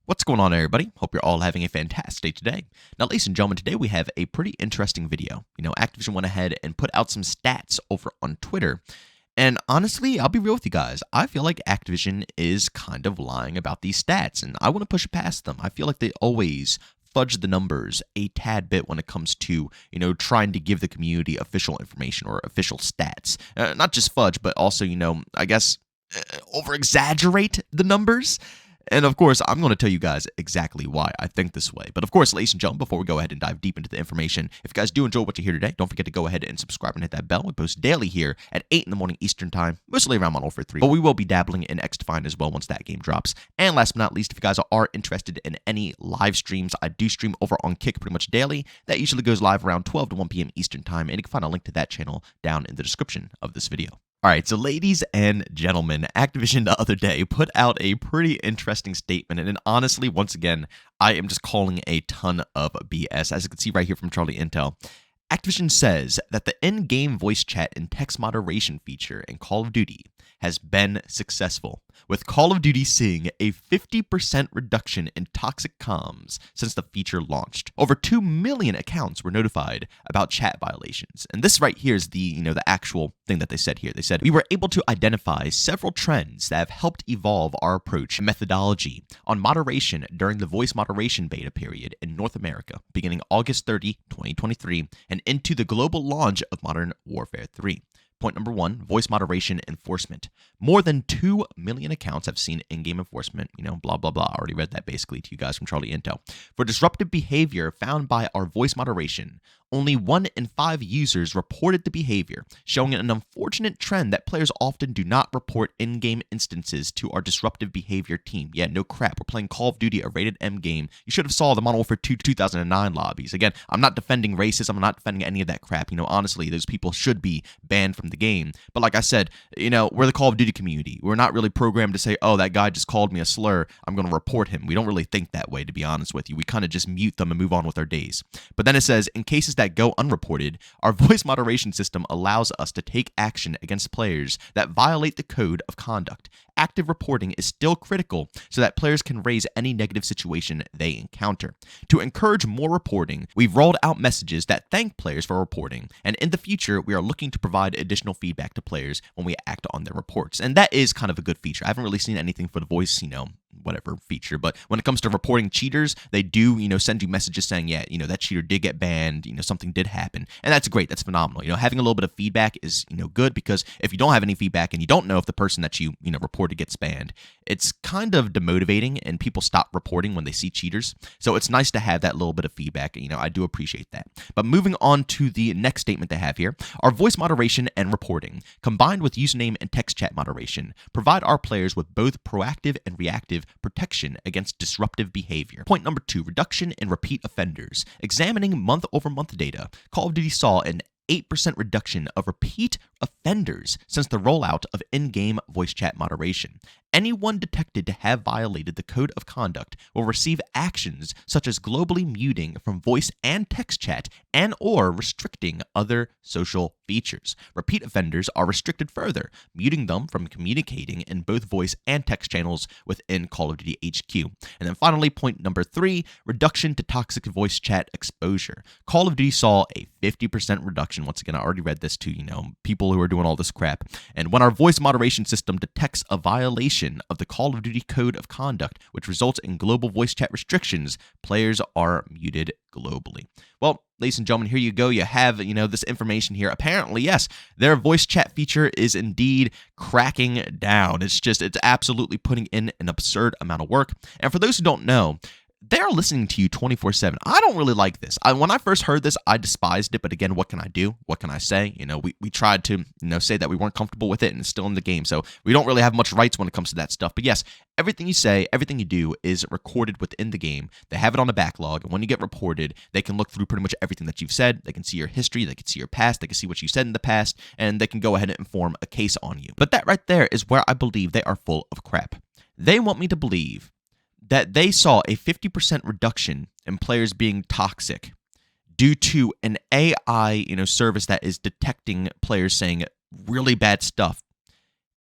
What's going on, everybody? Hope you're all having a fantastic day today. Now, ladies and gentlemen, today we have a pretty interesting video. Activision went ahead and put out some stats over on Twitter. And honestly, I'll be real with you guys. I feel like Activision is kind of lying about these stats, and I want to push past them. I feel like they always fudge the numbers a tad bit when it comes to, trying to give the community official information or official stats. Not just fudge, but also, I guess, over-exaggerate the numbers. And of course, I'm going to tell you guys exactly why I think this way. But of course, ladies and gentlemen, before we go ahead and dive deep into the information, if you guys do enjoy what you hear today, don't forget to go ahead and subscribe and hit that bell. We post daily here at 8 in the morning Eastern time, mostly around Modern Warfare 3. But we will be dabbling in XDefiant as well once that game drops. And last but not least, if you guys are interested in any live streams, I do stream over on Kick pretty much daily. That usually goes live around 12 to 1 p.m. Eastern time, and you can find a link to that channel down in the description of this video. All right, so ladies and gentlemen, Activision the other day put out a pretty interesting statement, and honestly, once again, I am just calling a ton of BS. As you can see right here from Charlie Intel, Activision says that the in-game voice chat and text moderation feature in Call of Duty has been successful, with Call of Duty seeing a 50% reduction in toxic comms since the feature launched. Over 2 million accounts were notified about chat violations. And this right here is the actual thing that they said here. They said, "We were able to identify several trends that have helped evolve our approach and methodology on moderation during the voice moderation beta period in North America, beginning August 30, 2023, and into the global launch of Modern Warfare 3. Point number 1, voice moderation enforcement. More than 2 million accounts have seen in-game enforcement, blah, blah, blah. I already read that basically to you guys from Charlie Intel. For disruptive behavior found by our voice moderation, only 1 in 5 users reported the behavior, showing an unfortunate trend that players often do not report in-game instances to our disruptive behavior team." Yeah, no crap. We're playing Call of Duty, a rated M game. You should have saw the Modern Warfare 2 2009 lobbies. Again, I'm not defending racism. I'm not defending any of that crap. Honestly, those people should be banned from the game. But like I said, we're the Call of Duty community. We're not really programmed to say, oh, that guy just called me a slur, I'm going to report him. We don't really think that way, to be honest with you. We kind of just mute them and move on with our days. But then it says, in cases that go unreported, our voice moderation system allows us to take action against players that violate the code of conduct. Active reporting is still critical so that players can raise any negative situation they encounter. To encourage more reporting, we've rolled out messages that thank players for reporting, and in the future, we are looking to provide additional feedback to players when we act on their reports. And that is kind of a good feature. I haven't really seen anything for the voice, whatever feature, but when it comes to reporting cheaters, they do, send you messages saying, yeah, that cheater did get banned, something did happen, and that's great, that's phenomenal. Having a little bit of feedback is, good, because if you don't have any feedback and you don't know if the person that you, reported gets banned, it's kind of demotivating, and people stop reporting when they see cheaters, so it's nice to have that little bit of feedback, I do appreciate that. But moving on to the next statement they have here, our voice moderation and reporting, combined with username and text chat moderation, provide our players with both proactive and reactive protection against disruptive behavior. Point number 2, reduction in repeat offenders. Examining month-over-month data, Call of Duty saw an 8% reduction of repeat offenders since the rollout of in-game voice chat moderation. Anyone detected to have violated the code of conduct will receive actions such as globally muting from voice and text chat and/or restricting other social features. Repeat offenders are restricted further, muting them from communicating in both voice and text channels within Call of Duty HQ. And then finally, point number 3, reduction to toxic voice chat exposure. Call of Duty saw a 50% reduction. Once again, I already read this to, people who are doing all this crap. And when our voice moderation system detects a violation of the Call of Duty code of conduct, which results in global voice chat restrictions, players are muted globally. Well, ladies and gentlemen, here you go. You have, this information here. Apparently, yes, their voice chat feature is indeed cracking down. It's absolutely putting in an absurd amount of work. And for those who don't know, they're listening to you 24/7. I don't really like this. When I first heard this, I despised it. But again, what can I do? What can I say? We tried to, say that we weren't comfortable with it, and it's still in the game. So we don't really have much rights when it comes to that stuff. But yes, everything you say, everything you do is recorded within the game. They have it on a backlog. And when you get reported, they can look through pretty much everything that you've said. They can see your history. They can see your past. They can see what you said in the past. And they can go ahead and form a case on you. But that right there is where I believe they are full of crap. They want me to believe that they saw a 50% reduction in players being toxic due to an AI, service that is detecting players saying really bad stuff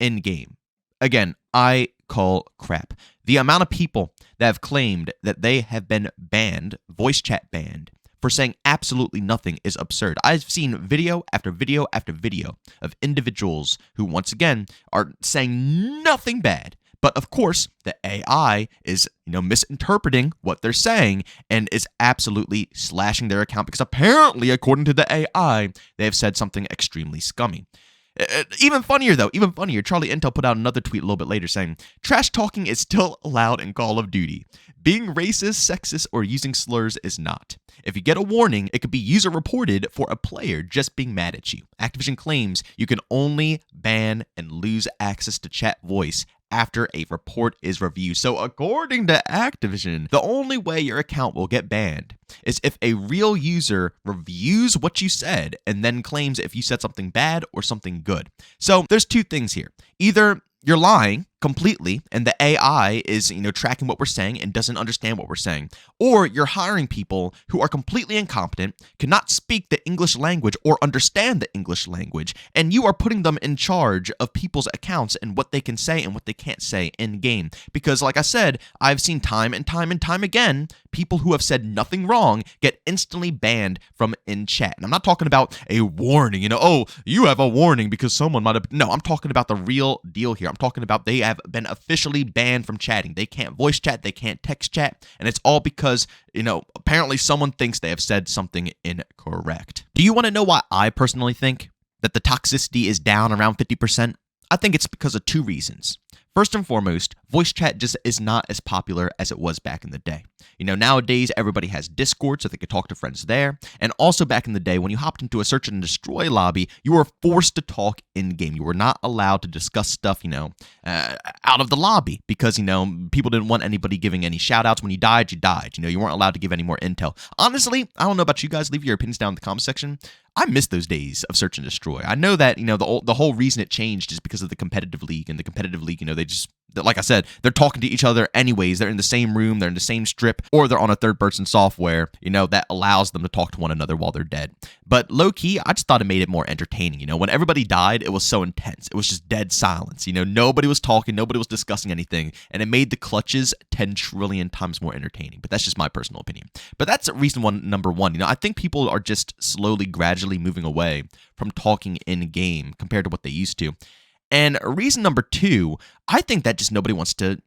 in game. Again, I call crap. The amount of people that have claimed that they have been banned, voice chat banned, for saying absolutely nothing is absurd. I've seen video after video after video of individuals who, once again, are saying nothing bad. But of course, the AI is, misinterpreting what they're saying and is absolutely slashing their account because apparently, according to the AI, they have said something extremely scummy. Even funnier, Charlie Intel put out another tweet a little bit later saying, trash talking is still allowed in Call of Duty. Being racist, sexist, or using slurs is not. If you get a warning, it could be user reported for a player just being mad at you. Activision claims you can only ban and lose access to chat voice after a report is reviewed. So according to Activision, the only way your account will get banned is if a real user reviews what you said and then claims if you said something bad or something good. So there's two things here. Either you're lying completely and the AI is, tracking what we're saying and doesn't understand what we're saying, or you're hiring people who are completely incompetent, cannot speak the English language or understand the English language, and you are putting them in charge of people's accounts and what they can say and what they can't say in game. Because like I said, I've seen time and time and time again, people who have said nothing wrong get instantly banned from in chat. And I'm not talking about a warning, oh, you have a warning because someone might have. No, I'm talking about the real deal here. I'm talking about they have been officially banned from chatting. They can't voice chat, they can't text chat, and it's all because, apparently someone thinks they have said something incorrect. Do you want to know why I personally think that the toxicity is down around 50%? I think it's because of two reasons. First and foremost, voice chat just is not as popular as it was back in the day. Nowadays, everybody has Discord, so they could talk to friends there. And also back in the day, when you hopped into a search and destroy lobby, you were forced to talk in-game. You were not allowed to discuss stuff, out of the lobby because, people didn't want anybody giving any shout-outs. When you died, you died. You weren't allowed to give any more intel. Honestly, I don't know about you guys. Leave your opinions down in the comment section. I miss those days of search and destroy. I know that, the whole reason it changed is because of the competitive league. And the competitive league, they just, like I said, they're talking to each other anyways. They're in the same room, they're in the same strip, or they're on a third-person software, that allows them to talk to one another while they're dead. But low-key, I just thought it made it more entertaining. When everybody died, it was so intense. It was just dead silence. Nobody was talking, nobody was discussing anything, and it made the clutches 10 trillion times more entertaining. But that's just my personal opinion. But that's reason number one. I think people are just slowly, gradually moving away from talking in-game compared to what they used to. And reason number two, I think that just nobody wants to,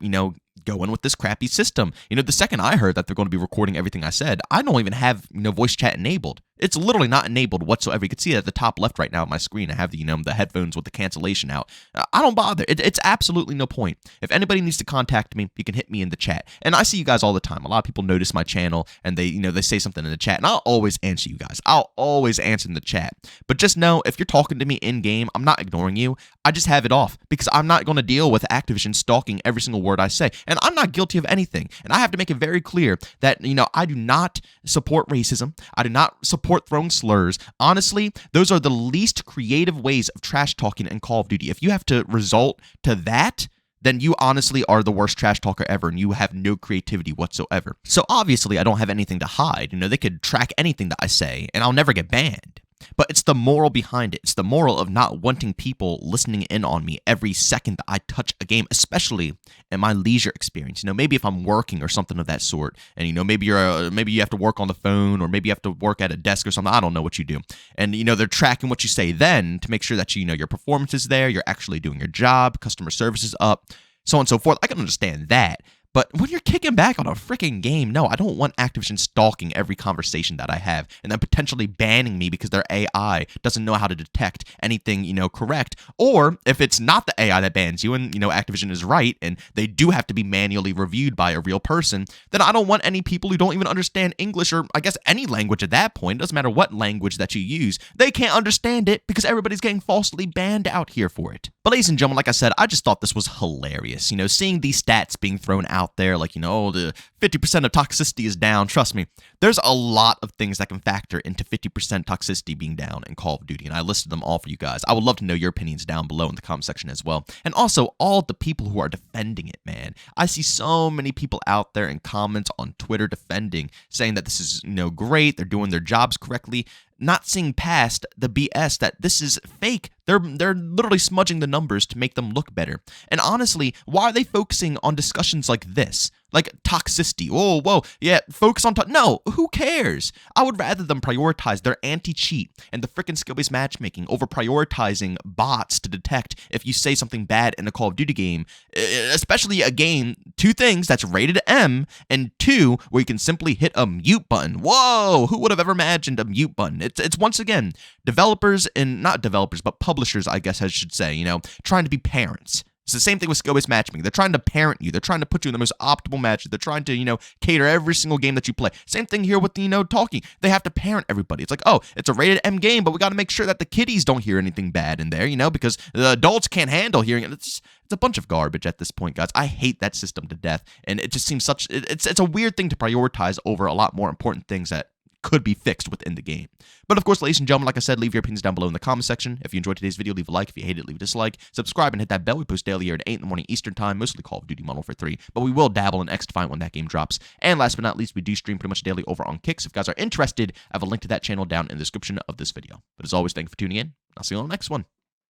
go in with this crappy system. The second I heard that they're going to be recording everything I said, I don't even have, voice chat enabled. It's literally not enabled whatsoever. You can see it at the top left right now on my screen. I have the, the headphones with the cancellation out. I don't bother. It's absolutely no point. If anybody needs to contact me, you can hit me in the chat. And I see you guys all the time. A lot of people notice my channel and they, they say something in the chat. And I'll always answer you guys. I'll always answer in the chat. But just know, if you're talking to me in game, I'm not ignoring you. I just have it off because I'm not going to deal with Activision stalking every single word I say. And I'm not guilty of anything. And I have to make it very clear that, I do not support racism. I do not support throwing slurs. Honestly, those are the least creative ways of trash talking in Call of Duty. If you have to resort to that, then you honestly are the worst trash talker ever and you have no creativity whatsoever. So obviously, I don't have anything to hide. They could track anything that I say and I'll never get banned. But it's the moral behind it. It's the moral of not wanting people listening in on me every second that I touch a game, especially in my leisure experience. Maybe if I'm working or something of that sort, and maybe you have to work on the phone, or maybe you have to work at a desk or something. I don't know what you do, and they're tracking what you say then to make sure that your performance is there, you're actually doing your job, customer service is up, so on and so forth. I can understand that. But when you're kicking back on a freaking game, no, I don't want Activision stalking every conversation that I have and then potentially banning me because their AI doesn't know how to detect anything, correct. Or if it's not the AI that bans you and, Activision is right and they do have to be manually reviewed by a real person, then I don't want any people who don't even understand English or I guess any language at that point. It doesn't matter what language that you use. They can't understand it because everybody's getting falsely banned out here for it. But ladies and gentlemen, like I said, I just thought this was hilarious. Seeing these stats being thrown out there, like, the 50% of toxicity is down. Trust me, there's a lot of things that can factor into 50% toxicity being down in Call of Duty, and I listed them all for you guys. I would love to know your opinions down below in the comment section as well. And also, all the people who are defending it, man. I see so many people out there in comments on Twitter defending, saying that this is, great, they're doing their jobs correctly. not seeing past the BS that this is fake. They're literally smudging the numbers to make them look better. And honestly, why are they focusing on discussions like this? Like toxicity. Whoa, yeah, focus on no, who cares? I would rather them prioritize their anti-cheat and the freaking skill-based matchmaking over prioritizing bots to detect if you say something bad in a Call of Duty game, especially a game, two things, that's rated M, and two, where you can simply hit a mute button. Whoa, who would have ever imagined a mute button? It's once again, developers and not developers, but publishers, I guess I should say, trying to be parents. It's the same thing with skill-based matchmaking. They're trying to parent you. They're trying to put you in the most optimal match. They're trying to, cater every single game that you play. Same thing here with, talking. They have to parent everybody. It's like, oh, it's a rated M game, but we got to make sure that the kiddies don't hear anything bad in there, because the adults can't handle hearing it. It's a bunch of garbage at this point, guys. I hate that system to death, and it just seems it's a weird thing to prioritize over a lot more important things that could be fixed within the game. But of course, ladies and gentlemen, like I said, leave your opinions down below in the comment section. If you enjoyed today's video, leave a like. If you hate it, leave a dislike. Subscribe and hit that bell. We post daily here at 8 in the morning Eastern time, mostly Call of Duty Modern Warfare 3, but we will dabble in X-Defiant when that game drops. And last but not least, we do stream pretty much daily over on Kick. So if you guys are interested, I have a link to that channel down in the description of this video. But as always, thank you for tuning in. I'll see you on the next one.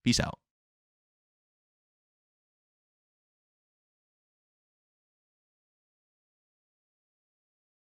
Peace out.